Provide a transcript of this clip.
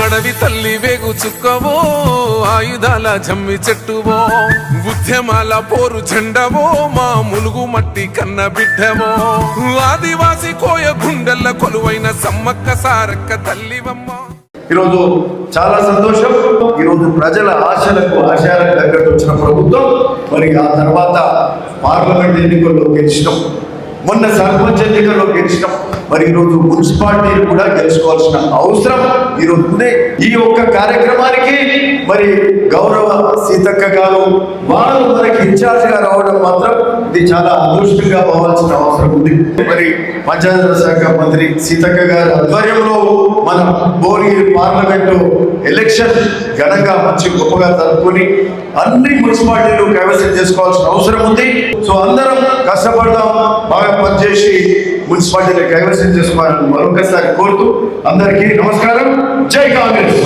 అడవి తల్లి వేగు చుక్కవో ఆయుధాల జమ్మి చెట్టువో ఉద్యమాల పోరు జెండవో మా ములుగు మట్టి కన్న బిడ్డవో ఆదివాసి కోయ గుండెల్ల కొలువైన సమ్మక్క సారక్క తల్లివమ్మ. ఈరోజు చాలా సంతోషం. ఈరోజు ప్రజల ఆశయాలకు తగ్గట్టు వచ్చిన ప్రభుత్వం. మరి ఆ తర్వాత పార్లమెంట్ ఎన్నికల్లో గెలిచినాం, మొన్న సర్పంచ్ ఎన్నికల్లో గెలిచినాం. మరి ఈరోజు మున్సిపాలిటీని కూడా గెలుచుకోవాల్సిన అవసరం ఈరోజు ఉంది. ఈ యొక్క కార్యక్రమానికి మరి గౌరవ సీతక్క గారు వారు మనకి ఇన్ఛార్జ్ గా రావడం మాత్రం ఇది చాలా అదృష్టంగా పోవాల్సిన అవసరం ఉంది. మరి పంచాయతీరాజ్ శాఖ మంత్రి సీతక్క గారి ఆధ్వర్యంలో మన భువనగిరి పార్లమెంటు ఎలక్షన్ ఘనంగా మంచి గొప్పగా జరుపుకొని అన్ని మున్సిపాలిటీలు కైవసం చేసుకోవాల్సిన అవసరం ఉంది. సో అందరం కష్టపడదాం, బాగా పనిచేసి మున్సిపాలిటీని కైవసం చేసుకోవాలని మరొకసారి కోరుతూ అందరికీ నమస్కారం. జై కాంగ్రెస్.